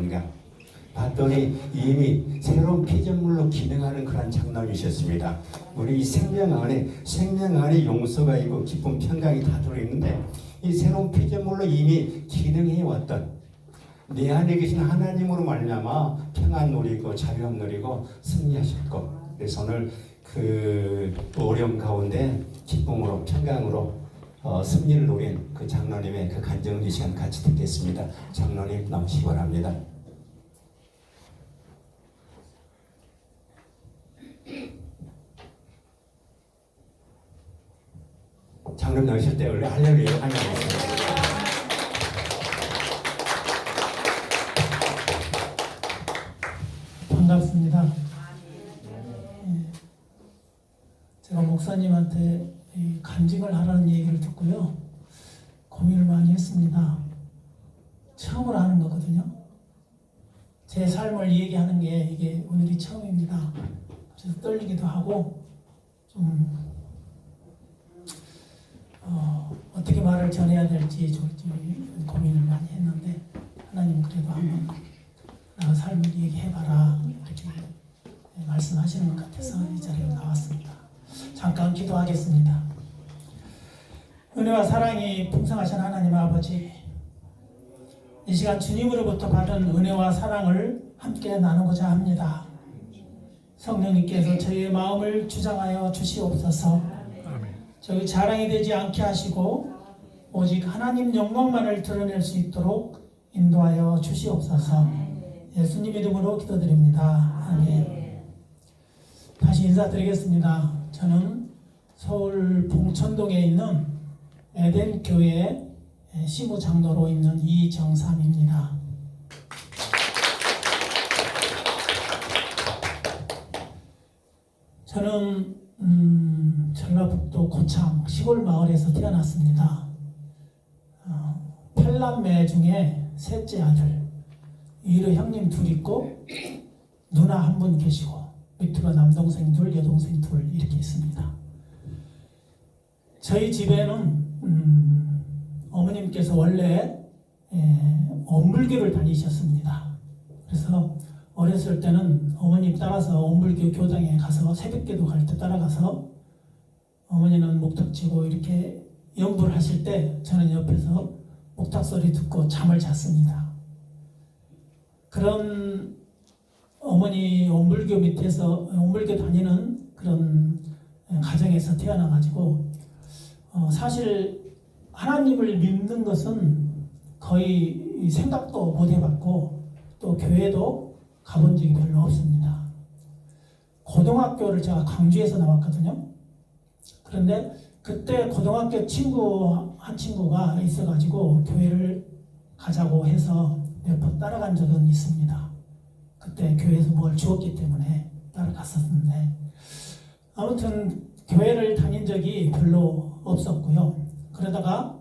아닌가 봤더니 이미 새로운 피조물로 기능하는 그런 장남이셨습니다. 우리 이 생명 안에 용서가 있고 기쁨, 평강이 다 들어있는데 이 새로운 피조물로 이미 기능해 왔던 내 안에 계신 하나님으로 말미암아 평안 누리고 자유함 누리고 승리하셨고, 그래서 오늘 그 어려움 가운데 기쁨으로 평강으로 승리를 누린 그 장로님의 그 간증을 이 시간 같이 듣겠습니다. 장로님 나오시기 바랍니다. 장로님 나오실 때 원래 할렐루야 환영하겠습니다. 반갑습니다. 제가 목사님한테 간증을 하라는 얘기를 듣고요, 고민을 많이 했습니다. 처음으로 하는 거거든요. 제 삶을 얘기하는 게 이게 오늘이 처음입니다. 그래서 떨리기도 하고 좀 어떻게 말을 전해야 될지 좋을지 고민을 많이 했는데, 하나님 그래도 한번 나 삶을 얘기해봐라 이렇게 말씀하시는 것 같아서 이 자리에 나왔습니다. 잠깐 기도하겠습니다. 은혜와 사랑이 풍성하신 하나님 아버지, 이 시간 주님으로부터 받은 은혜와 사랑을 함께 나누고자 합니다. 성령님께서 저희의 마음을 주장하여 주시옵소서. 저희 자랑이 되지 않게 하시고 오직 하나님 영광만을 드러낼 수 있도록 인도하여 주시옵소서. 예수님 이름으로 기도드립니다. 아멘. 다시 인사드리겠습니다. 저는 서울 봉천동에 있는 에덴교회 시무장로로 있는 이정삼입니다. 저는 전라북도 고창 시골 마을에서 태어났습니다. 8남매 중에 셋째 아들, 위로 형님 둘 있고 누나 한 분 계시고 밑으로 남동생 둘, 여동생 둘 이렇게 있습니다. 저희 집에는 어머님께서 원래 엄불교를 다니셨습니다. 그래서 어렸을 때는 어머님 따라서 엄불교 교당에 가서 새벽기도 갈 때 따라가서 어머니는 목탁 치고 이렇게 연불 하실 때 저는 옆에서 목탁 소리 듣고 잠을 잤습니다. 그런 어머니 엄불교 밑에서 엄불교 다니는 그런 가정에서 태어나가지고 사실 하나님을 믿는 것은 거의 생각도 못 해봤고 또 교회도 가본 적이 별로 없습니다. 고등학교를 제가 광주에서 나왔거든요. 그런데 그때 고등학교 한 친구가 있어가지고 교회를 가자고 해서 몇 번 따라간 적은 있습니다. 그때 교회에서 뭘 주었기 때문에 따라갔었는데, 아무튼 교회를 다닌 적이 별로 없었고요. 그러다가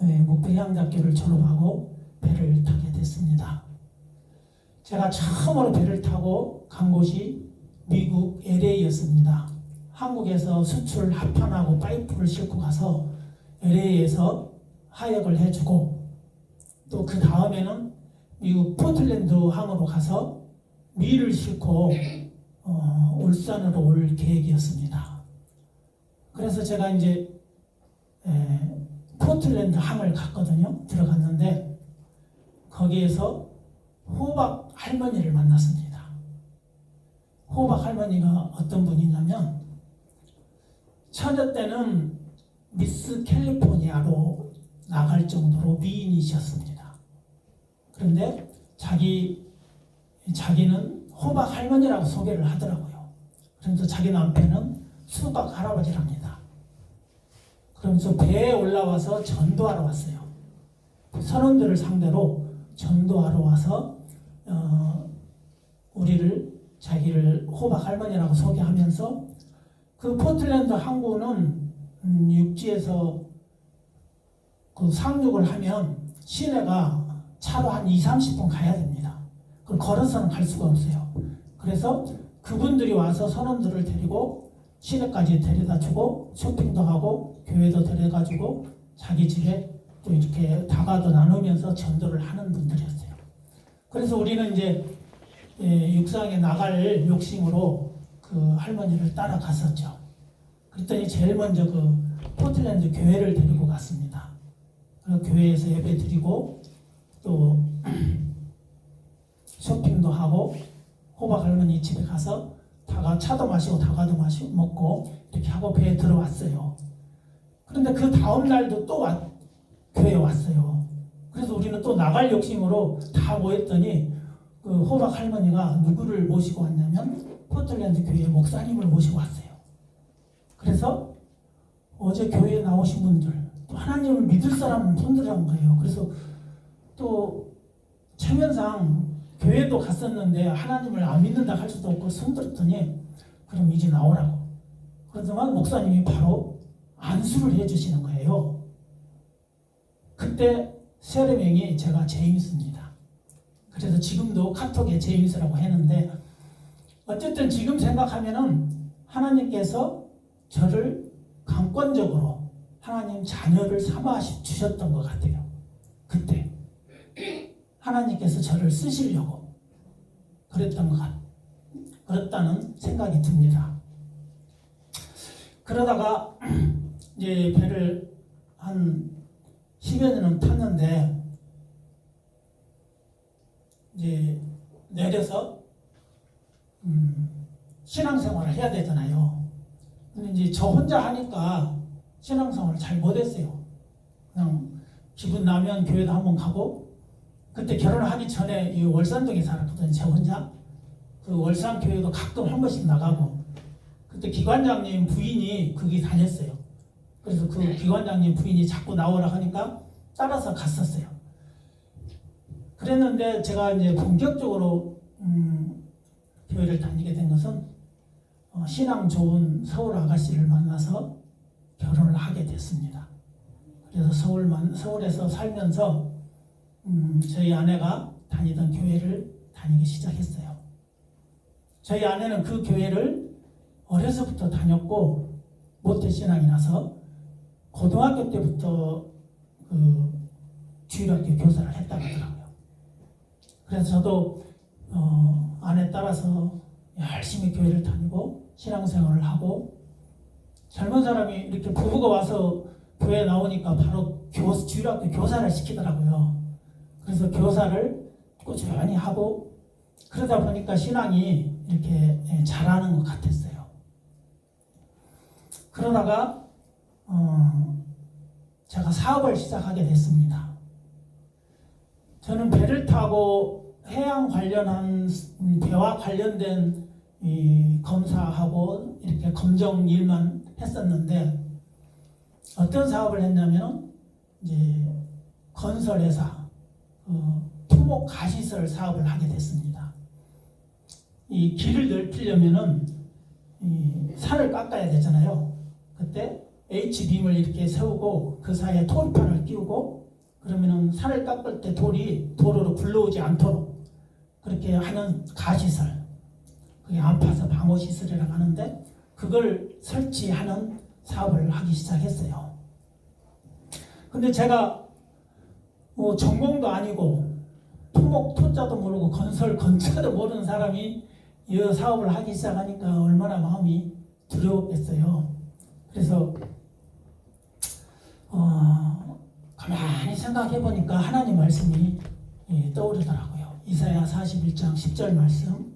목배향대학교를 졸업하고 배를 타게 됐습니다. 제가 처음으로 배를 타고 간 곳이 미국 LA였습니다. 한국에서 수출 합판하고 파이프를 싣고 가서 LA에서 하역을 해주고, 또 그 다음에는 미국 포틀랜드 항으로 가서 밀을 싣고 울산으로 올 계획이었습니다. 그래서 제가 이제 포틀랜드 항을 갔거든요. 들어갔는데 거기에서 호박 할머니를 만났습니다. 호박 할머니가 어떤 분이냐면, 처녀 때는 미스 캘리포니아로 나갈 정도로 미인이셨습니다. 그런데 자기는 호박 할머니라고 소개를 하더라고요. 그래서 자기 남편은 수박 할아버지랍니다. 그러면서 배에 올라와서 전도하러 왔어요. 선원들을 상대로 전도하러 와서 자기를 호박 할머니라고 소개하면서, 그 포틀랜드 항구는 육지에서 그 상륙을 하면 시내가 차로 한 20-30분 가야 됩니다. 그걸 걸어서는 갈 수가 없어요. 그래서 그분들이 와서 선원들을 데리고 시내까지 데려다 주고 쇼핑도 하고 교회도 데려가지고 자기 집에 또 이렇게 다과도 나누면서 전도를 하는 분들이었어요. 그래서 우리는 이제 육상에 나갈 욕심으로 그 할머니를 따라갔었죠. 그랬더니 제일 먼저 그 포틀랜드 교회를 데리고 갔습니다. 그리고 교회에서 예배 드리고 또 쇼핑도 하고 호박 할머니 집에 가서 차도 마시고 다과도 마시고 먹고 이렇게 하고 배에 들어왔어요. 그런데 그 다음 날도 또 교회에 왔어요. 그래서 우리는 또 나갈 욕심으로 다 모였더니 그 호박 할머니가 누구를 모시고 왔냐면 포틀랜드 교회 목사님을 모시고 왔어요. 그래서 어제 교회에 나오신 분들 또 하나님을 믿을 사람은 손들란 거예요. 그래서 또 체면상 교회도 갔었는데 하나님을 안 믿는다 할 수도 없고 손들었더니 그럼 이제 나오라고. 그러더만 목사님이 바로 안수를 해주시는 거예요. 그때 세례명이 제가 제임스입니다. 그래서 지금도 카톡에 제임스라고 했는데 어쨌든 지금 생각하면은 하나님께서 저를 강권적으로 하나님 자녀를 삼아 주셨던 것 같아요. 그때 하나님께서 저를 쓰시려고 그랬다는 생각이 듭니다. 그러다가 이제 배를 한 10여 년은 탔는데 이제 내려서 신앙생활을 해야 되잖아요. 근데 이제 저 혼자 하니까 신앙생활을 잘 못했어요. 그냥 기분 나면 교회도 한번 가고 그때 결혼하기 전에 이 월산동에 살았거든요. 저 혼자 그 월산 교회도 가끔 한 번씩 나가고 그때 기관장님 부인이 거기 다녔어요. 그래서 그 기관장님 부인이 자꾸 나오라 하니까 따라서 갔었어요. 그랬는데 제가 이제 본격적으로 교회를 다니게 된 것은 신앙 좋은 서울 아가씨를 만나서 결혼을 하게 됐습니다. 그래서 서울에서 살면서 저희 아내가 다니던 교회를 다니기 시작했어요. 저희 아내는 그 교회를 어려서부터 다녔고 모태신앙이라서 고등학교 때부터 그 주일학교 교사를 했다고 하더라고요. 그래서 저도 아내 따라서 열심히 교회를 다니고 신앙생활을 하고 젊은 사람이 이렇게 부부가 와서 교회에 나오니까 바로 주일학교 교사를 시키더라고요. 그래서 교사를 꾸준히 하고 그러다 보니까 신앙이 이렇게 자라는 것 같았어요. 그러다가 제가 사업을 시작하게 됐습니다. 저는 배를 타고 해양 관련한 배와 관련된 이 검사하고 이렇게 검정 일만 했었는데 어떤 사업을 했냐면 이제 건설회사 토목 가시설 사업을 하게 됐습니다. 이 길을 넓히려면은 이 산을 깎아야 되잖아요. 그때 H빔을 이렇게 세우고 그 사이에 토르판을 끼우고 그러면은 산을 깎을 때 돌이 도로로 굴러오지 않도록 그렇게 하는 가시설, 그게 안파서 방어시설이라고 하는데 그걸 설치하는 사업을 하기 시작했어요. 근데 제가 뭐 전공도 아니고 토목 토자도 모르고 건설 건자도 모르는 사람이 이 사업을 하기 시작하니까 얼마나 마음이 두려웠겠어요. 그래서 가만히 생각해 보니까 하나님 말씀이 떠오르더라고요. 이사야 41장 10절 말씀,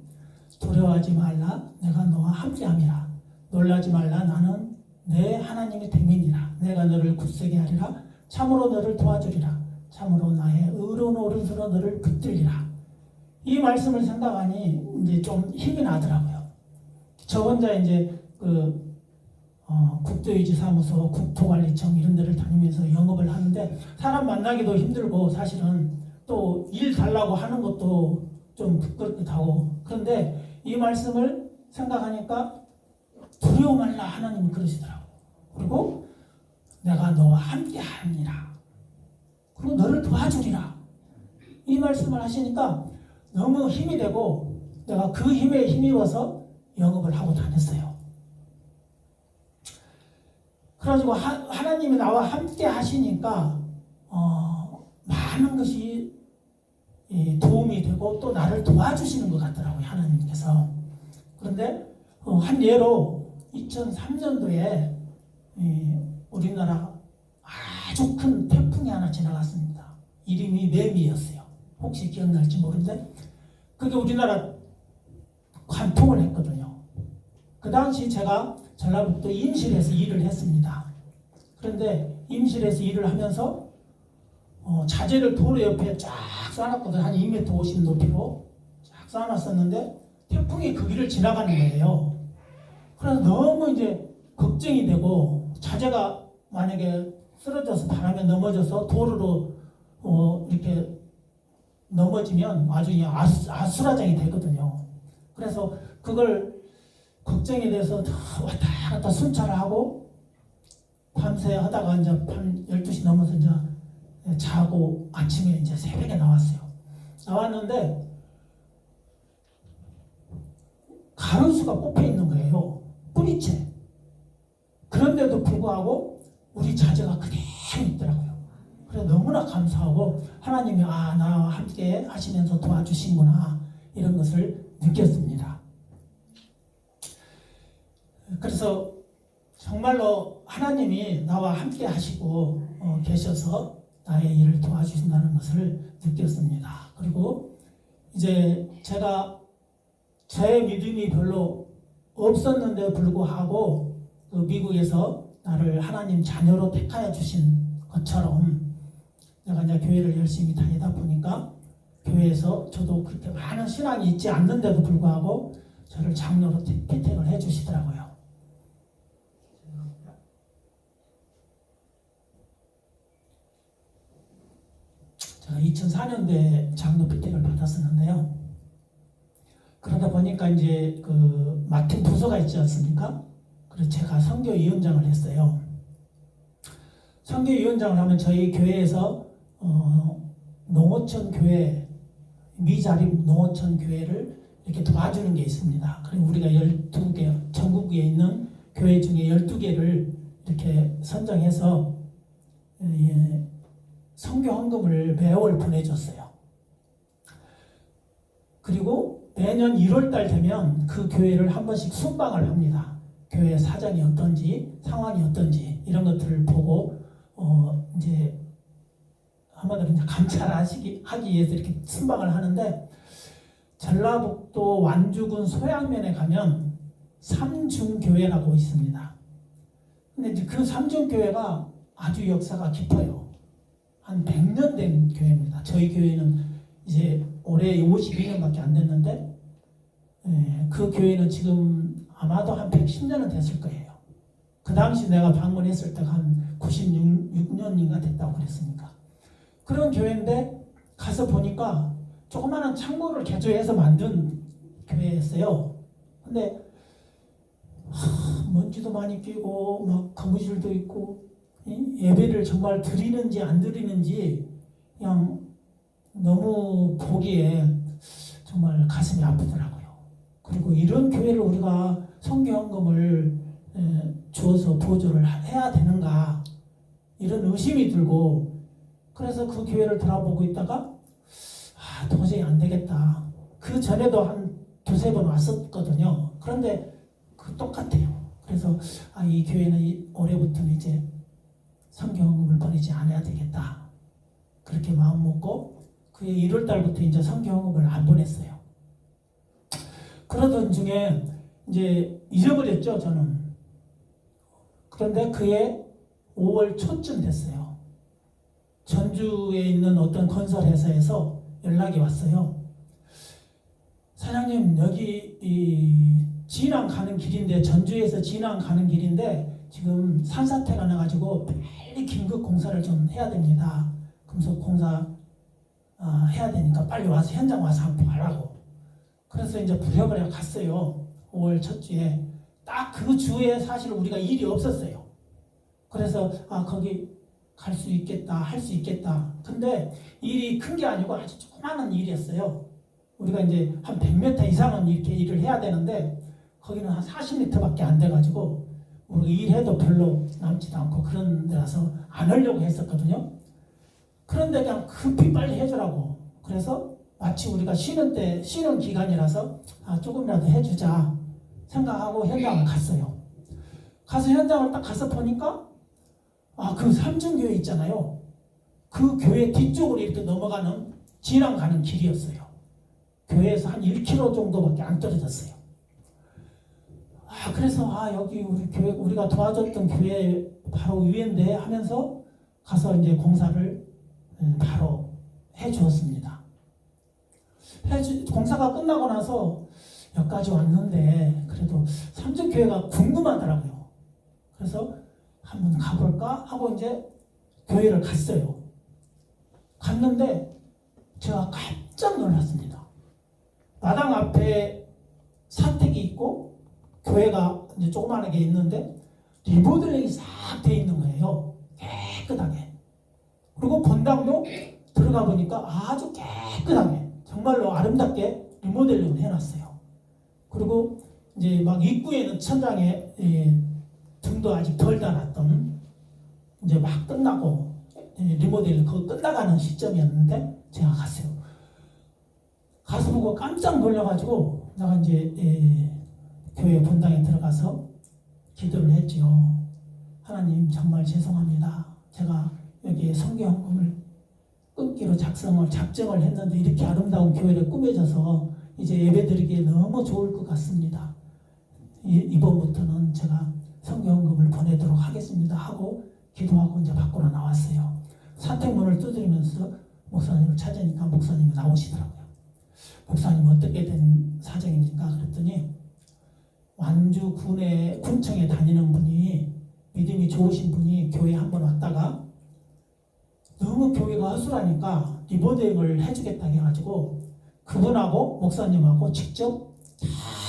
두려워하지 말라, 내가 너와 함께함이라. 놀라지 말라, 나는 내 하나님이 됨이니라. 내가 너를 굳세게 하리라. 참으로 너를 도와주리라. 참으로 나의 의로운 오른손으로 너를 붙들리라. 이 말씀을 생각하니 이제 좀 힘이 나더라고요. 저 혼자 이제 국도유지사무소, 국토관리청 이런 데를 다니면서 영업을 하는데 사람 만나기도 힘들고 사실은 또 일 달라고 하는 것도 좀 부끄럽기도 하고 그런데 이 말씀을 생각하니까 두려워 말라 하나님이 그러시더라고요. 그리고 내가 너와 함께 하니라. 그리고 너를 도와주리라. 이 말씀을 하시니까 너무 힘이 되고 내가 그 힘에 힘입어서 영업을 하고 다녔어요. 그래가지고 하나님이 나와 함께 하시니까 많은 것이 도움이 되고 또 나를 도와주시는 것 같더라고요, 하나님께서. 그런데 한 예로 2003년도에 우리나라 아주 큰 태풍이 하나 지나갔습니다. 이름이 매미였어요. 혹시 기억날지 모르는데 그게 우리나라 관통을 했거든요. 그 당시 제가 전라북도 임실에서 일을 했습니다. 그런데 임실에서 일을 하면서 자재를 도로 옆에 쫙 쌓아놨거든요. 한 2m 50 높이로 쫙 쌓아놨었는데 태풍이 그 길을 지나가는 거예요. 그래서 너무 이제 걱정이 되고 자재가 만약에 쓰러져서 바람에 넘어져서 도로로 이렇게 넘어지면 아주 아수라장이 되거든요. 그래서 그걸 걱정이 돼서 왔다 갔다 순찰을 하고 밤새 하다가 이제 밤 12시 넘어서 이제 자고 아침에 이제 새벽에 나왔어요. 나왔는데 가로수가 뽑혀 있는 거예요. 뿌리채. 그런데도 불구하고 우리 자재가 그대로 있더라고요. 그래서 너무나 감사하고 하나님이 나와 함께 하시면서 도와주신구나 이런 것을 느꼈습니다. 그래서 정말로 하나님이 나와 함께 하시고 계셔서 나의 일을 도와주신다는 것을 느꼈습니다. 그리고 이제 제가 제 믿음이 별로 없었는데 불구하고 그 미국에서 나를 하나님 자녀로 택하여 주신 것처럼 내가 이제 교회를 열심히 다니다 보니까 교회에서 저도 그렇게 많은 신앙이 있지 않는데도 불구하고 저를 장로로 채택을 해주시더라고요. 제가 2004년도에 장로 채택을 받았었는데요. 그러다 보니까 이제 그 맡은 부서가 있지 않습니까? 그래서 제가 선교위원장을 했어요. 선교위원장을 하면 저희 교회에서 농어촌 교회, 미자립 농어촌 교회를 이렇게 도와주는 게 있습니다. 그리고 우리가 12개, 전국에 있는 교회 중에 12개를 이렇게 선정해서 선교 헌금을 매월 보내줬어요. 그리고 매년 1월달 되면 그 교회를 한 번씩 순방을 합니다. 교회 사정이 어떤지, 상황이 어떤지 이런 것들을 보고 이제 한마디로 이제 감찰하기 위해서 이렇게 순방을 하는데 전라북도 완주군 소양면에 가면 삼중교회라고 있습니다. 근데 이제 그 삼중교회가 아주 역사가 깊어요. 한 100년 된 교회입니다. 저희 교회는 이제 올해 52년밖에 안 됐는데 그 교회는 지금 아마도 한 110년은 됐을 거예요. 그 당시 내가 방문했을 때가 한 96년인가 됐다고 그랬으니까. 그런 교회인데 가서 보니까 조그마한 창고를 개조해서 만든 교회였어요. 근데 먼지도 많이 끼고 막 거무줄도 있고 예배를 정말 드리는지 안 드리는지 그냥 너무 보기에 정말 가슴이 아프더라고요. 그리고 이런 교회를 우리가 선교헌금을 주어서 보조를 해야 되는가 이런 의심이 들고 그래서 그 교회를 돌아보고 있다가 도저히 안 되겠다. 그 전에도 한 두세 번 왔었거든요. 그런데 똑같아요. 그래서 이 교회는 올해부터는 이제 선교헌금을 보내지 않아야 되겠다. 그렇게 마음 먹고 그해 1월 달부터 이제 선교헌금을 안 보냈어요. 그러던 중에 이제 잊어버렸죠, 저는. 그런데 그해 5월 초쯤 됐어요. 전주에 있는 어떤 건설회사에서 연락이 왔어요. 사장님, 여기 진안 가는 길인데, 전주에서 진안 가는 길인데 지금 산사태가 나가지고 빨리 긴급 공사를 좀 해야 됩니다. 금속 공사 해야 되니까 빨리 와서 현장 와서 한번 봐라고. 그래서 이제 부랴부랴 갔어요. 5월 첫 주에. 딱 그 주에 사실 우리가 일이 없었어요. 그래서 거기 갈 수 있겠다, 할 수 있겠다. 근데 일이 큰 게 아니고 아주 조그마한 일이었어요. 우리가 이제 한 100m 이상은 이렇게 일을 해야 되는데 거기는 한 40m밖에 안 돼가지고 우리가 일해도 별로 남지도 않고 그런 데라서 안 하려고 했었거든요. 그런데 그냥 급히 빨리 해주라고. 그래서 마치 우리가 쉬는 기간이라서 조금이라도 해주자 생각하고 현장을 갔어요. 가서 현장을 딱 가서 보니까 그 삼중교회 있잖아요. 그 교회 뒤쪽으로 이렇게 넘어가는 지랑 가는 길이었어요. 교회에서 한 1km 정도밖에 안 떨어졌어요. 그래서 여기 우리 교회, 우리가 도와줬던 교회 바로 위인데 하면서 가서 이제 공사를 바로 해 주었습니다. 공사가 끝나고 나서 여기까지 왔는데 그래도 삼중교회가 궁금하더라고요. 그래서 한번 가볼까 하고 이제 교회를 갔어요. 갔는데 제가 깜짝 놀랐습니다. 마당 앞에 사택이 있고 교회가 이제 조그만하게 있는데 리모델링이 싹 돼 있는 거예요. 깨끗하게. 그리고 본당도 들어가 보니까 아주 깨끗하게 정말로 아름답게 리모델링을 해놨어요. 그리고 이제 막 입구에는 천장에 등도 아직 덜 달았던 이제 막 끝나고 리모델링 그거 끝나가는 시점이었는데 제가 갔어요. 가서 보고 깜짝 놀라가지고 내가 이제 교회 본당에 들어가서 기도를 했죠. 하나님 정말 죄송합니다. 제가 여기에 성경을 끊기로 작정을 했는데 이렇게 아름다운 교회를 꾸며져서 이제 예배드리기에 너무 좋을 것 같습니다. 이번부터는 제가 성경금을 보내도록 하겠습니다 하고 기도하고 이제 밖으로 나왔어요. 사택문을 두드리면서 목사님을 찾으니까 목사님이 나오시더라고요. 목사님 어떻게 된 사정입니까? 그랬더니 완주 군청에 다니는 분이 믿음이 좋으신 분이 교회에 한번 왔다가 너무 교회가 허술하니까 리모델링을 해주겠다 해가지고 그분하고 목사님하고 직접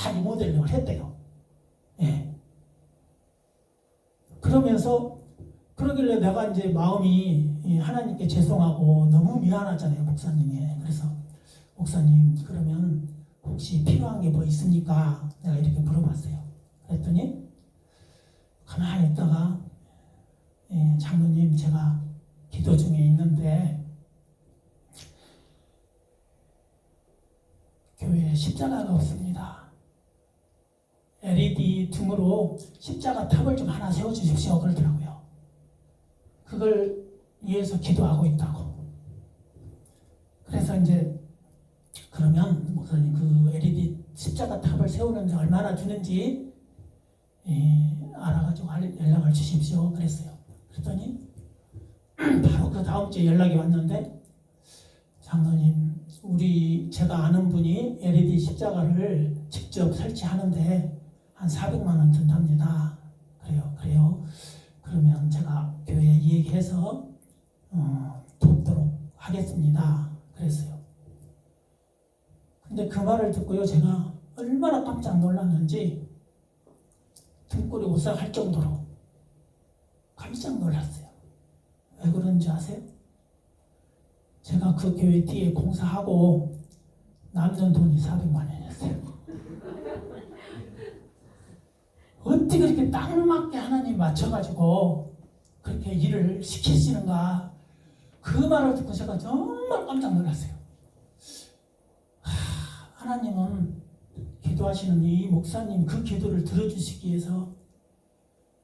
다 리모델링을 했대요. 예. 그러면서 그러길래 내가 이제 마음이 하나님께 죄송하고 너무 미안하잖아요, 목사님이. 그래서 목사님 그러면 혹시 필요한 게 뭐 있습니까? 내가 이렇게 물어봤어요. 그랬더니 가만히 있다가 장로님 제가 기도 중에 있는데 교회에 십자가가 없습니다. LED 등으로 십자가 탑을 좀 하나 세워주십시오 그러더라고요. 그걸 위해서 기도하고 있다고. 그래서 이제 그러면 목사님 그 LED 십자가 탑을 세우는데 얼마나 주는지 알아가지고 연락을 주십시오 그랬어요. 그랬더니 바로 그 다음 주에 연락이 왔는데 장로님 제가 아는 분이 LED 십자가를 직접 설치하는데 한 400만 원 든답니다. 그래요. 그러면 제가 교회에 얘기해서 돕도록 하겠습니다. 그랬어요. 근데 그 말을 듣고요, 제가 얼마나 깜짝 놀랐는지 등골이 오싹할 정도로 깜짝 놀랐어요. 왜 그런지 아세요? 제가 그 교회 뒤에 공사하고 남는 돈이 400만 원이었어요. 어떻게 그렇게 딱 맞게 하나님 맞춰가지고 그렇게 일을 시키시는가. 그 말을 듣고 제가 정말 깜짝 놀랐어요. 하나님은 기도하시는 이 목사님 그 기도를 들어주시기 위해서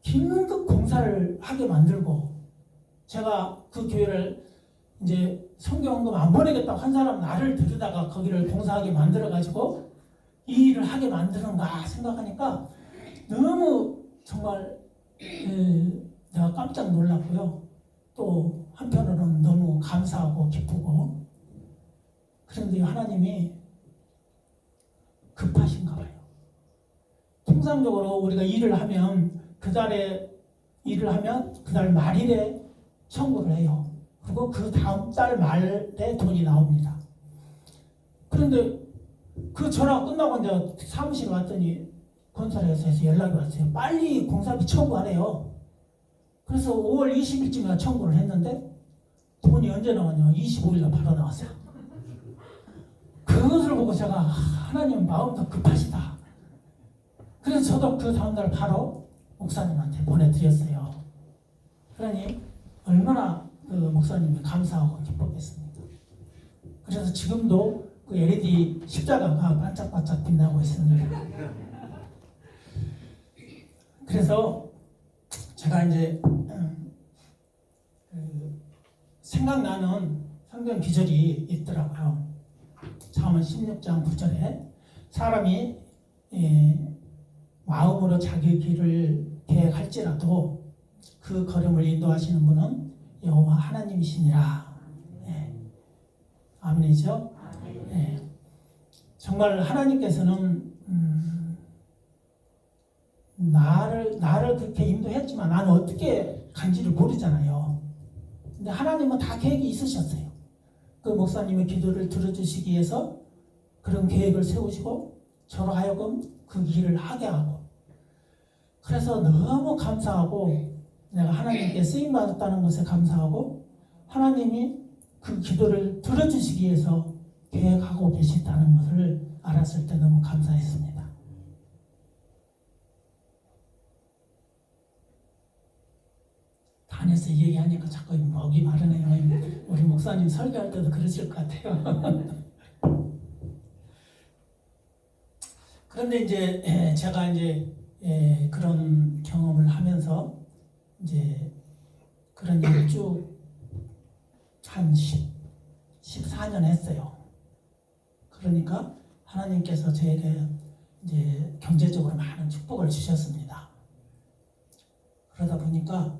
긴급 공사를 하게 만들고, 제가 그 교회를 이제 성경금 안 보내겠다고 한 사람 나를 들여다가 거기를 공사하게 만들어가지고 이 일을 하게 만드는가 생각하니까 너무 정말 내가 깜짝 놀랐고요. 또 한편으로는 너무 감사하고 기쁘고. 그런데 하나님이 급하신가 봐요. 통상적으로 우리가 일을 하면 그달 말일에 청구를 해요. 그리고 그 다음 달 말에 돈이 나옵니다. 그런데 그 전화 끝나고 이제 사무실 왔더니 건설회사에서 연락이 왔어요. 빨리 공사비 청구하래요. 그래서 5월 20일쯤에 청구를 했는데 돈이 언제 나왔냐? 25일날 바로 나왔어요. 그것을 보고 제가 하나님 마음도 급하시다. 그래서 저도 그 다음날 바로 목사님한테 보내드렸어요. 그러니 얼마나 그 목사님이 감사하고 기뻤겠습니까? 그래서 지금도 그 LED 십자가가 반짝반짝 빛나고 있습니다. 그래서 제가 이제 생각나는 성경 기절이 있더라고요. 잠언 16장 9절에 사람이 마음으로 자기 길을 계획할지라도 그 걸음을 인도하시는 분은 여호와 하나님이시니라. 아멘이죠? 정말 하나님께서는 나를 그렇게 인도했지만 나는 어떻게 간지를 모르잖아요. 근데 하나님은 다 계획이 있으셨어요. 그 목사님의 기도를 들어주시기 위해서 그런 계획을 세우시고 저로 하여금 그 길을 하게 하고, 그래서 너무 감사하고 내가 하나님께 쓰임받았다는 것에 감사하고 하나님이 그 기도를 들어주시기 위해서 계획하고 계시다는 것을 알았을 때 너무 감사했습니다. 안에서 얘기하니까 자꾸 목이 마르네요. 우리 목사님 설교할 때도 그러실 것 같아요. 그런데 이제 제가 이제 그런 경험을 하면서 이제 그런 일을 쭉 한 14년 했어요. 그러니까 하나님께서 저에게 이제 경제적으로 많은 축복을 주셨습니다. 그러다 보니까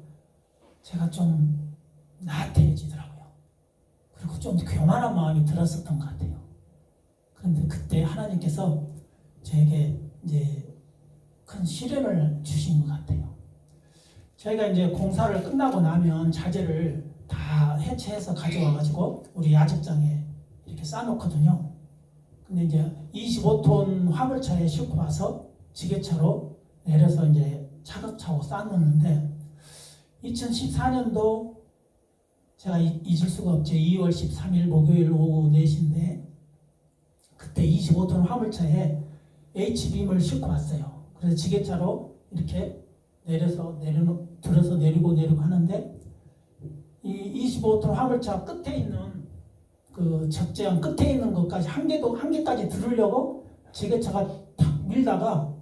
제가 좀 나태해지더라고요. 그리고 좀 교만한 마음이 들었었던 것 같아요. 그런데 그때 하나님께서 저에게 이제 큰 시련을 주신 것 같아요. 저희가 이제 공사를 끝나고 나면 자재를 다 해체해서 가져와가지고 우리 야적장에 이렇게 쌓아놓거든요. 근데 이제 25톤 화물차에 싣고 와서 지게차로 내려서 이제 차곡차곡 쌓아놓는데 2014년도 제가 잊을 수가 없죠. 2월 13일 목요일 오후 4시인데 그때 25톤 화물차에 H빔을 싣고 왔어요. 그래서 지게차로 이렇게 들어서 내리고 하는데 이 25톤 화물차 끝에 있는 그 적재함 끝에 있는 것까지 한 개까지 들으려고 지게차가 탁 밀다가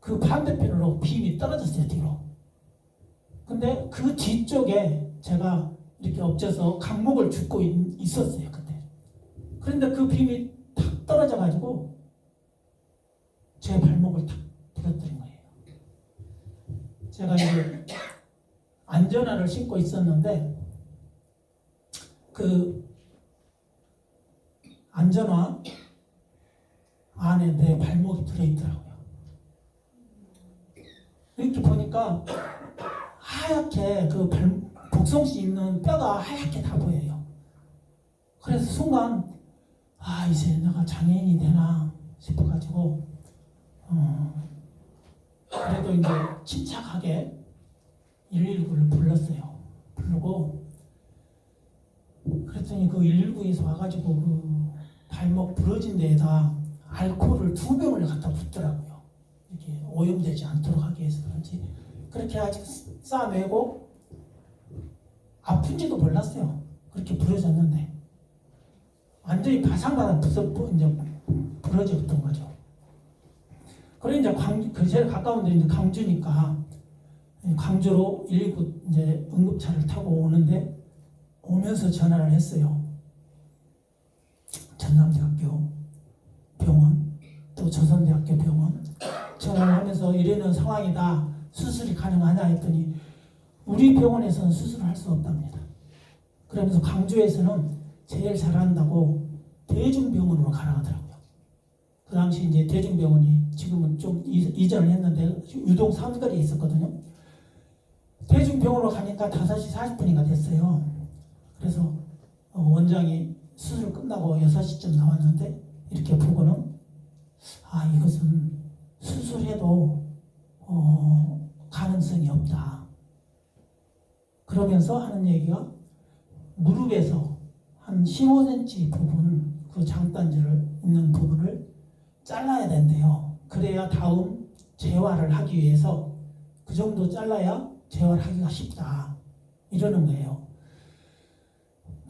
그 반대편으로 빔이 떨어졌어요, 뒤로. 근데 그 뒤쪽에 제가 이렇게 엎져서 강목을 줍고 있었어요, 그때. 그런데 그 빔이 탁 떨어져가지고 제 발목을 탁 부러뜨린 거예요. 제가 이제 안전화를 신고 있었는데 그 안전화 안에 내 발목이 들어있더라고요. 이렇게 보니까 하얗게 그 복성씨 있는 뼈가 하얗게 다 보여요. 그래서 순간 이제 내가 장애인이 되나 싶어가지고 그래도 이제 침착하게 119를 불렀어요. 부르고 그랬더니 그 119에서 와가지고 그 발목 부러진 데에다 알코올을 2병을 갖다 붓더라고요. 이렇게 오염되지 않도록 하기 위해서 그런지 그렇게 아직 싸매고 아픈지도 몰랐어요. 그렇게 부러졌는데 완전히 바삭바삭 이제 부러졌던 거죠. 그래 이제 그 제일 가까운 데 이제 광주니까 광주로 119 이제 응급차를 타고 오는데 오면서 전화를 했어요. 전남대학교 병원 또 조선대학교 병원 전화를 하면서 이러는 상황이다. 수술이 가능하냐 했더니 우리 병원에서는 수술을 할 수 없답니다. 그러면서 광주에서는 제일 잘한다고 대중병원으로 가라 하더라고요. 그 당시 이제 대중병원이 지금은 좀 이전을 했는데 유동 사거리에 있었거든요. 대중병원으로 가니까 5시 40분이가 됐어요. 그래서 원장이 수술 끝나고 6시쯤 나왔는데 이렇게 보고는 이것은 수술해도 가능성이 없다. 그러면서 하는 얘기가 무릎에서 한 15cm 부분 그 장단지를 있는 부분을 잘라야 된대요. 그래야 다음 재활을 하기 위해서 그 정도 잘라야 재활하기가 쉽다. 이러는 거예요.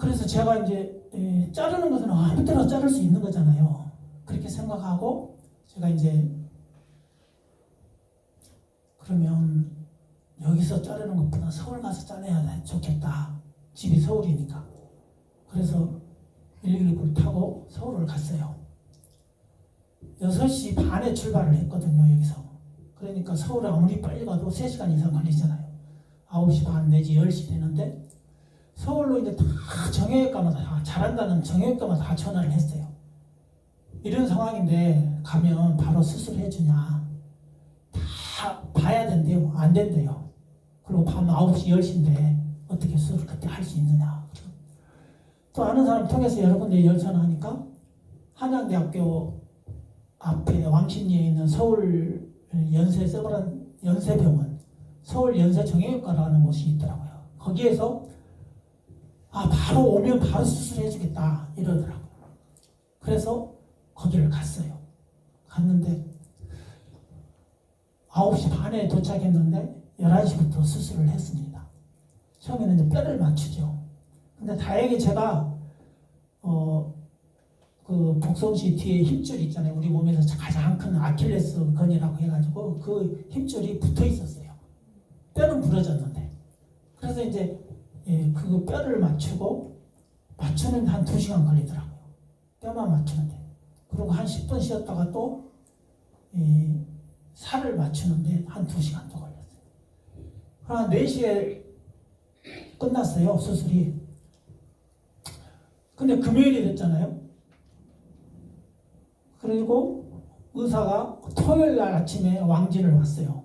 그래서 제가 이제 자르는 것은 아무 때나 자를 수 있는 거잖아요. 그렇게 생각하고 제가 이제 그러면 여기서 자르는 것보다 서울 가서 잘라야 좋겠다. 집이 서울이니까. 그래서 119를 타고 서울을 갔어요. 6시 반에 출발을 했거든요. 여기서. 그러니까 서울에 아무리 빨리 가도 3시간 이상 걸리잖아요. 9시 반 내지 10시 되는데 서울로 이제 다 정형외과마다 다 잘한다는 정형외과마다 다 전화를 했어요. 이런 상황인데 가면 바로 수술해 주냐. 다 봐야 된대요. 안 된대요. 그리고 밤 9시 10시인데 어떻게 수술을 그때 할 수 있느냐. 또 아는 사람 통해서 여러 군데 열전하니까 한양대학교 앞에 왕십리에 있는 서울 연세병원 서울 연세정형외과라는 곳이 있더라고요. 거기에서 바로 오면 바로 수술해 주겠다 이러더라고요. 그래서 거기를 갔어요. 갔는데 9시 반에 도착했는데 11시부터 수술을 했습니다. 처음에는 이제 뼈를 맞추죠. 근데 다행히 제가 그 복성시 뒤에 힘줄 있잖아요. 우리 몸에서 가장 큰 아킬레스 건이라고 해가지고 그 힘줄이 붙어 있었어요. 뼈는 부러졌는데. 그래서 이제 그 뼈를 맞추는 한 2시간 걸리더라고요. 뼈만 맞추는데. 그리고 한 10분 쉬었다가 또 살을 맞추는데 한 2시간 더 걸렸어요. 한 4시에 끝났어요. 수술이. 근데 금요일이 됐잖아요. 그리고 의사가 토요일 날 아침에 왕진을 왔어요.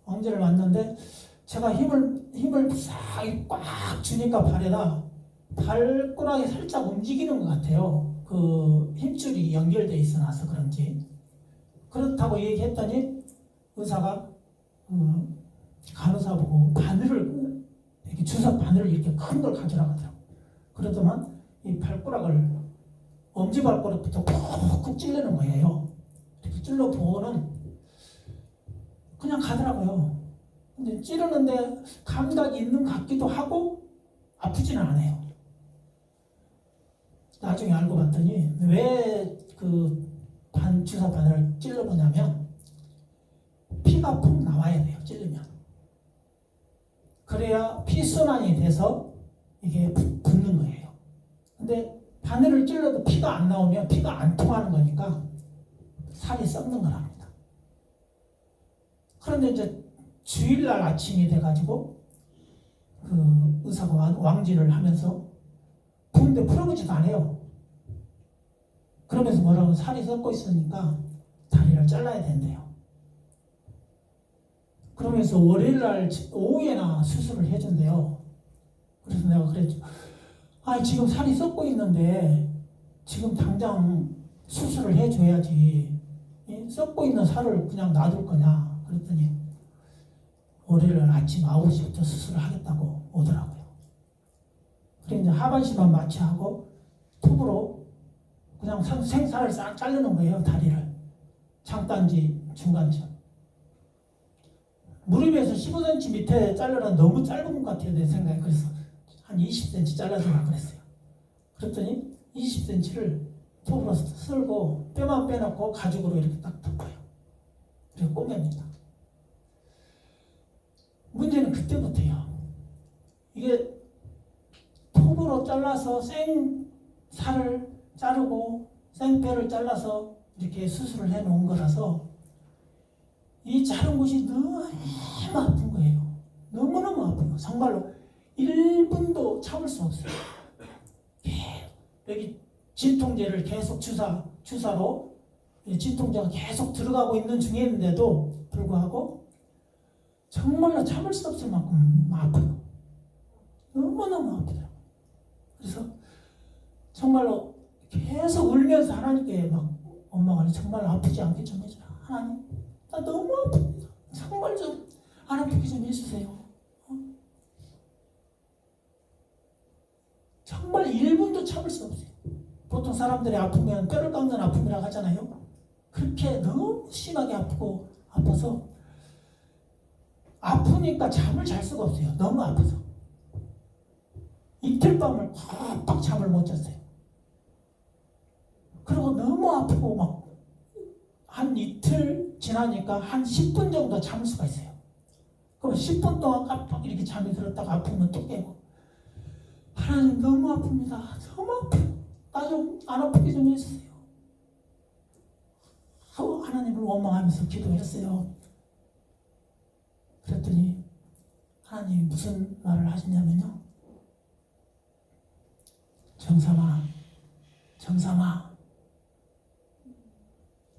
왕진을 왔는데 제가 힘을 싹 주니까 발에다 발가락이 살짝 움직이는 것 같아요. 그 힘줄이 연결돼 있어놔서 그런지. 그렇다고 얘기했더니 의사가 간호사 보고 바늘을 이렇게 주사 바늘을 이렇게 큰 걸 가져라 하더라고요. 그러더만 이 발가락을 엄지발가락부터 콕콕 찔르는 거예요. 이렇게 찔러 보고는 그냥 가더라고요. 근데 찌르는데 감각이 있는 것 같기도 하고 아프지는 않아요. 나중에 알고 봤더니 왜 그 주사 바늘을 찔러보냐면 피가 푹 나와야 돼요. 찔르면. 그래야 피순환이 돼서 이게 붙는 거예요. 근데 바늘을 찔러도 피가 안 나오면 피가 안 통하는 거니까 살이 썩는 거랍니다. 그런데 이제 주일날 아침이 돼가지고 그 의사가 왕진을 하면서 부는데 풀어보지도 않아요. 그러면서 뭐라고 살이 썩고 있으니까 다리를 잘라야 된대요. 그러면서 월요일날 오후에나 수술을 해준대요. 그래서 내가 그랬죠. 지금 살이 썩고 있는데 지금 당장 수술을 해줘야지. 썩고 있는 살을 그냥 놔둘 거냐. 그랬더니 월요일 아침 9시부터 수술을 하겠다고 오더라고요. 그래 이제 하반신만 마취하고 톱으로 그냥 생살을 싹 자르는 거예요. 다리를. 장단지, 중간지. 무릎에서 15cm 밑에 자르면 너무 짧은 것 같아요. 내 생각에. 그래서 한 20cm 잘라주라 그랬어요. 그랬더니 20cm를 톱으로 쓸고 뼈만 빼놓고 가죽으로 이렇게 딱 덮어요. 그리고 꼬맵니다. 문제는 그때부터요. 이게 톱으로 잘라서 생살을 자르고 생뼈를 잘라서 이렇게 수술을 해놓은 거라서 이 자른 곳이 너무 아픈 거예요. 너무너무 아파요. 정말로 1분도 참을 수 없어요. 여기 진통제를 계속 주사로 진통제가 계속 들어가고 있는 중인데도 불구하고 정말로 참을 수 없을 만큼 아파요. 너무너무 아프더라고요. 그래서 정말로 계속 울면서 하나님께 막 엄마가 정말 아프지 않게 좀 해주라. 하나님, 나 너무 아픕니다. 정말 좀 안 아프게 좀 해주세요. 정말 1분도 참을 수 없어요. 보통 사람들이 아프면 뼈를 깎는 아픔이라고 하잖아요. 그렇게 너무 심하게 아파서 아프니까 잠을 잘 수가 없어요. 너무 아파서. 이틀 밤을 꽉 잠을 못 잤어요. 그리고 너무 아프고 막 한 이틀 지나니까 한 10분 정도 잠을 수가 있어요. 그럼 10분 동안 깜빡 이렇게 잠이 들었다가 아프면 또 깨고. 하나님 너무 아픕니다. 너무 아파요. 나 좀 안 아프게 좀 해주세요. 하고 하나님을 원망하면서 기도했어요. 그랬더니 하나님이 무슨 말을 하시냐면요. 정삼아,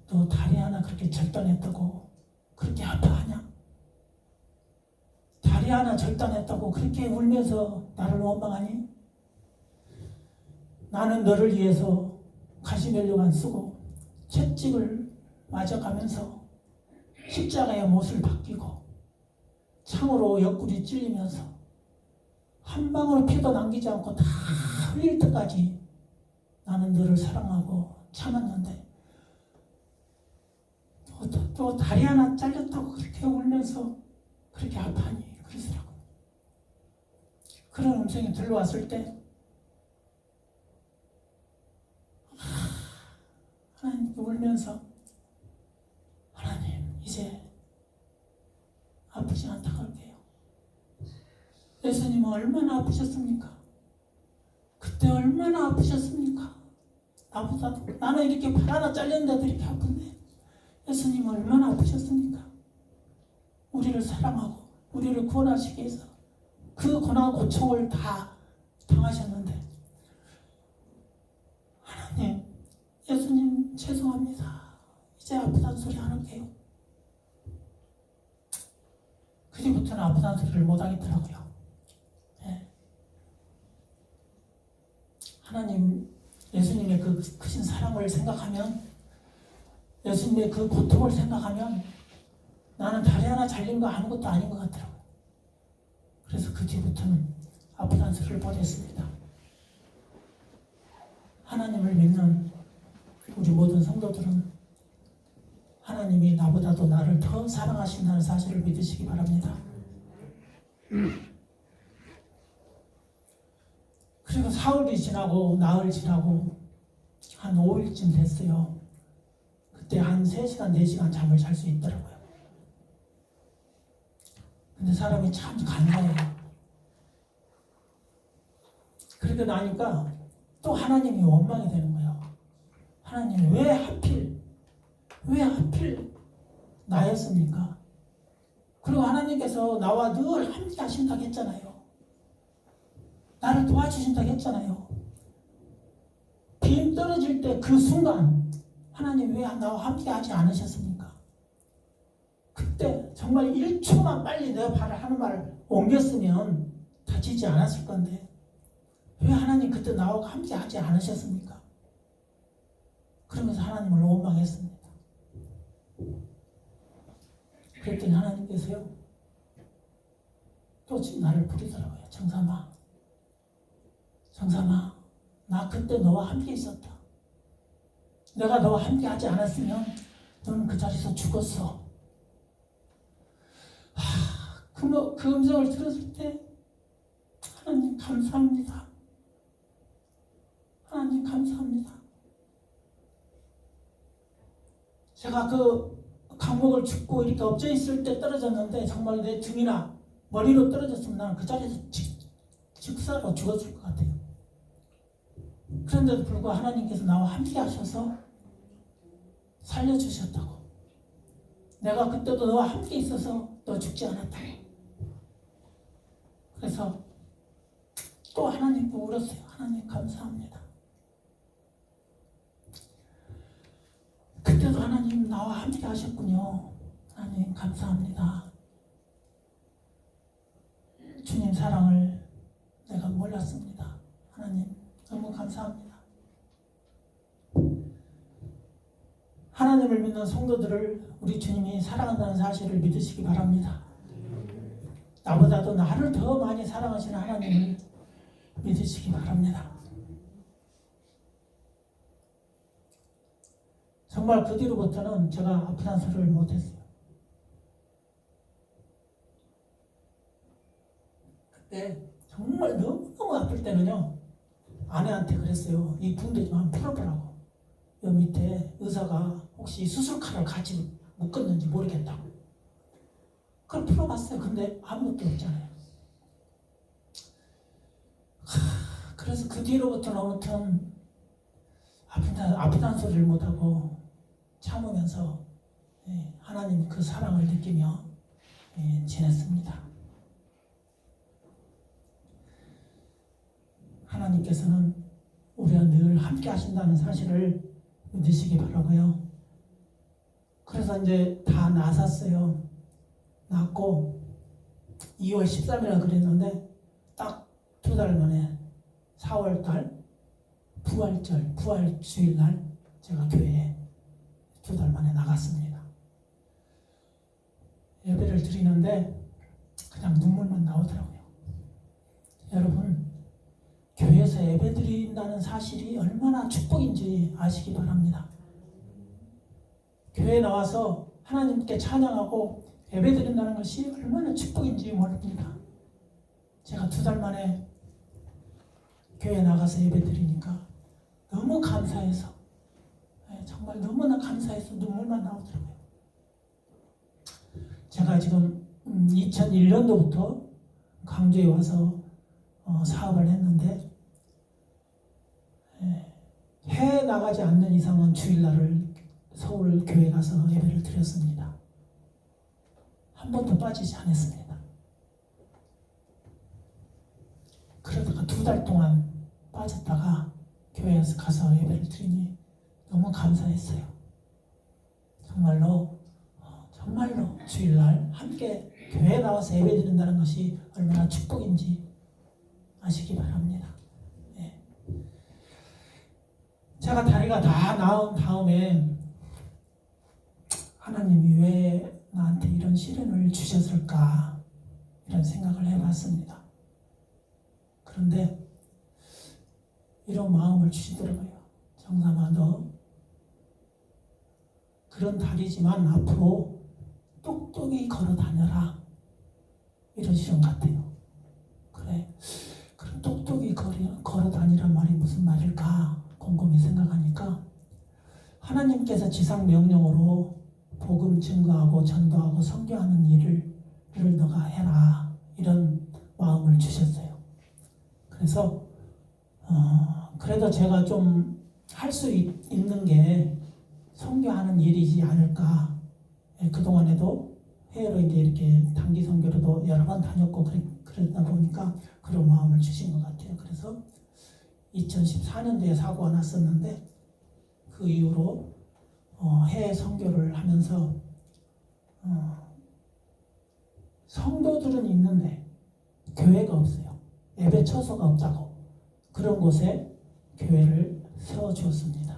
너 다리 하나 그렇게 절단했다고 그렇게 아파하냐? 다리 하나 절단했다고 그렇게 울면서 나를 원망하니? 나는 너를 위해서 가시면류관 쓰고 채찍을 맞아가면서 십자가의 못을 박히고 창으로 옆구리 찔리면서 한 방울 피도 남기지 않고 다 흘릴 때까지 나는 너를 사랑하고 참았는데 또 다리 하나 잘렸다고 그렇게 울면서 그렇게 아파하니 그러더라고요. 그런 음성이 들려왔을 때 하나님 울면서 하나님 이제 아프지 않다고 할게요. 예수님은 얼마나 아프셨습니까? 그때 얼마나 아프셨습니까? 나보다도 나는 이렇게 발 하나 잘렸는데도 이렇게 아픈데 예수님은 얼마나 아프셨습니까? 우리를 사랑하고 우리를 구원하시기 위해서 그 고난 고통을 다 당하셨는데 하나님 예수님 죄송합니다. 이제 아프다는 소리 안 할게요. 그 뒤부터는 아프다는 소리를 못 하겠더라고요. 네. 하나님 예수님의 그 크신 사랑을 생각하면 예수님의 그 고통을 생각하면 나는 다리 하나 잘린 거 아무것도 아닌 것 같더라고요. 그래서 그 뒤부터는 아프다는 소리를 못했습니다. 하나님을 믿는 우리 모든 성도들은 하나님이 나보다도 나를 더 사랑하신다는 사실을 믿으시기 바랍니다. 그리고 사흘이 지나고 나흘 지나고 한 5일쯤 됐어요. 그때 한 3시간, 4시간 잠을 잘 수 있더라고요. 근데 사람이 참 간사해요. 그렇게 나니까 또 하나님이 원망이 되는 거예요. 하나님 왜 하필 나였습니까? 그리고 하나님께서 나와 늘 함께 하신다고 했잖아요. 나를 도와주신다고 했잖아요. 빔 떨어질 때 그 순간 하나님 왜 나와 함께 하지 않으셨습니까? 그때 정말 1초만 빨리 내 발을 하는 말을 옮겼으면 다치지 않았을 건데 왜 하나님 그때 나와 함께 하지 않으셨습니까? 그러면서 하나님을 원망했습니다. 그랬더니 하나님께서요 또 나를 부르더라고요. 정삼아 나 그때 너와 함께 있었다. 내가 너와 함께 하지 않았으면 너는 그 자리에서 죽었어. 그 음성을 들었을 때 하나님 감사합니다. 하나님 감사합니다. 제가 그 강목을 줍고 이렇게 엎져 있을 때 떨어졌는데 정말 내 등이나 머리로 떨어졌으면 나는 그 자리에서 즉사로 죽었을 것 같아요. 그런데도 불구하고 하나님께서 나와 함께 하셔서 살려주셨다고. 내가 그때도 너와 함께 있어서 너 죽지 않았다고. 그래서 또 하나님께 울었어요. 하나님 감사합니다. 그때도 하나님 나와 함께 하셨군요. 하나님 감사합니다. 주님 사랑을 내가 몰랐습니다. 하나님 너무 감사합니다. 하나님을 믿는 성도들을 우리 주님이 사랑한다는 사실을 믿으시기 바랍니다. 나보다도 나를 더 많이 사랑하시는 하나님을 믿으시기 바랍니다. 정말 그 뒤로부터는 제가 아프다는 소리를 못했어요. 그때 정말 너무너무 아플 때는요, 아내한테 그랬어요. 이 붕대 좀 한번 풀어보라고. 여 밑에 의사가 혹시 수술칼을 같이 묶었는지 모르겠다고. 그걸 풀어봤어요. 근데 아무것도 없잖아요. 그래서 그 뒤로부터는 아무튼 아프다는 소리를 못하고 참으면서 하나님 그 사랑을 느끼며 지냈습니다. 하나님께서는 우리와 늘 함께 하신다는 사실을 믿으시기 바라고요. 그래서 이제 다 나섰어요. 낳고 2월 13일에 그랬는데 딱 2달 만에 4월달 부활 주일날 제가 교회에 2달 만에 나갔습니다. 예배를 드리는데 그냥 눈물만 나오더라고요. 여러분, 교회에서 예배 드린다는 사실이 얼마나 축복인지 아시기 바랍니다. 교회에 나와서 하나님께 찬양하고 예배 드린다는 것이 얼마나 축복인지 모릅니다. 제가 2달 만에 교회에 나가서 예배 드리니까 너무 감사해서, 정말 너무나 감사해서 눈물만 나오더라고요. 제가 지금 2001년도부터 광주에 와서 사업을 했는데, 해외 나가지 않는 이상은 주일날을 서울 교회 가서 예배를 드렸습니다. 한 번도 빠지지 않았습니다. 그러다가 2달 동안 빠졌다가 교회에서 가서 예배를 드리니 너무 감사했어요. 정말로 주일날 함께 교회에 나와서 예배 드린다는 것이 얼마나 축복인지 아시기 바랍니다. 제가 다리가 다 나은 다음에 하나님이 왜 나한테 이런 시련을 주셨을까, 이런 생각을 해봤습니다. 그런데 이런 마음을 주시더라고요. 정삼아, 너 그런 다리지만 앞으로 똑똑히 걸어 다녀라, 이러시는 것 같아요. 그래, 그럼 똑똑히 걸어 다니란 말이 무슨 말일까 곰곰이 생각하니까, 하나님께서 지상 명령으로 복음 증거하고 전도하고 선교하는 일을 너가 해라, 이런 마음을 주셨어요. 그래서 그래도 제가 좀 할 수 있는 게 선교하는 일이지 않을까. 그동안에도 해외로 이제 이렇게 단기 선교로도 여러 번 다녔고 그러다 보니까 그런 마음을 주신 것 같아요. 그래서 2014년도에 사고가 났었는데 그 이후로 해외 선교를 하면서 성도들은 있는데 교회가 없어요. 예배 처소가 없다고. 그런 곳에 교회를 세워주었습니다.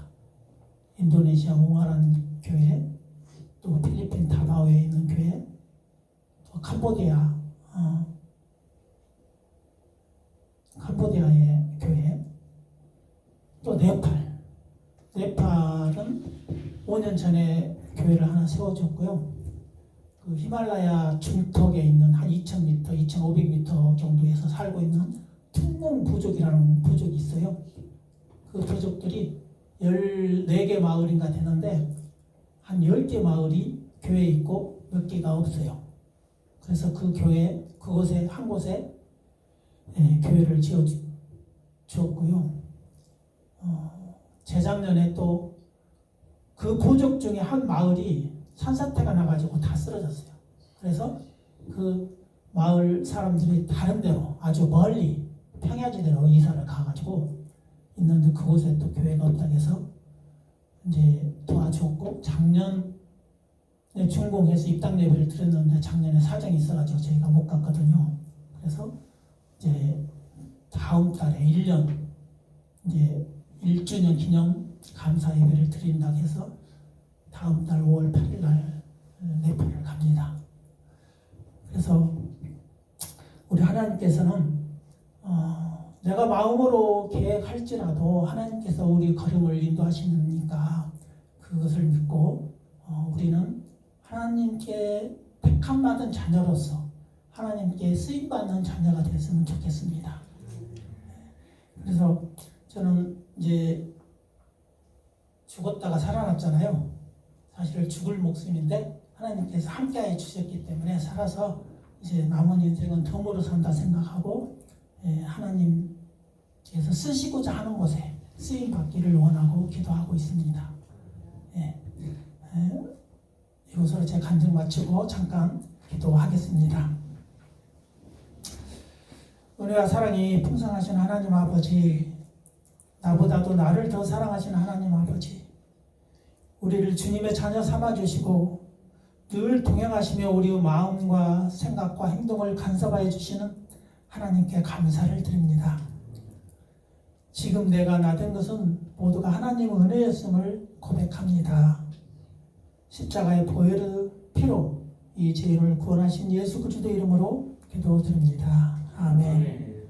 인도네시아 옹화란 교회, 또 필리핀 다바오에 있는 교회, 또 캄보디아의 교회, 또 네팔은 5년 전에 교회를 하나 세워줬고요. 그 히말라야 중턱에 있는 한 2,000m, 2,500m 정도에서 살고 있는 퉁몽 부족이라는 부족이 있어요. 그 부족들이 14개 마을인가 되는데 한 10개 마을이 교회에 있고 몇 개가 없어요. 그래서 그곳에 한 곳에 교회를 지어 주었고요. 재작년에 또 그 부족 중에 한 마을이 산사태가 나가지고 다 쓰러졌어요. 그래서 그 마을 사람들이 다른 데로, 아주 멀리 평야지대로 이사를 가가지고 있는데, 그곳에 또 교회가 없다고 해서 이제 도와줬고, 작년에 준공해서 입당 예배를 드렸는데 작년에 사정이 있어가지고 저희가 못 갔거든요. 그래서 이제 다음 달에 1년 이제 1주년 기념 감사 예배를 드린다고 해서 다음 달 5월 8일 날 네팔을 갑니다. 그래서 우리 하나님께서는 내가 마음으로 계획할지라도 하나님께서 우리 걸음을 인도하시니까 그것을 믿고 우리는 하나님께 택함받은 자녀로서 하나님께 쓰임받는 자녀가 됐으면 좋겠습니다. 그래서 저는 이제 죽었다가 살아났잖아요. 사실 죽을 목숨인데 하나님께서 함께해 주셨기 때문에 살아서 이제 남은 인생은 덤으로 산다 생각하고 하나님께서 쓰시고자 하는 곳에 쓰임 받기를 원하고 기도하고 있습니다. 이것으로 제 간증 마치고 잠깐 기도하겠습니다. 은혜와 사랑이 풍성하신 하나님 아버지, 나보다도 나를 더 사랑하신 하나님 아버지, 우리를 주님의 자녀 삼아주시고 늘 동행하시며 우리의 마음과 생각과 행동을 간섭하여 주시는 하나님께 감사를 드립니다. 지금 내가 나된 것은 모두가 하나님의 은혜였음을 고백합니다. 십자가의 보혈의 피로 이 죄인을 구원하신 예수 그리스도 이름으로 기도드립니다. 아멘.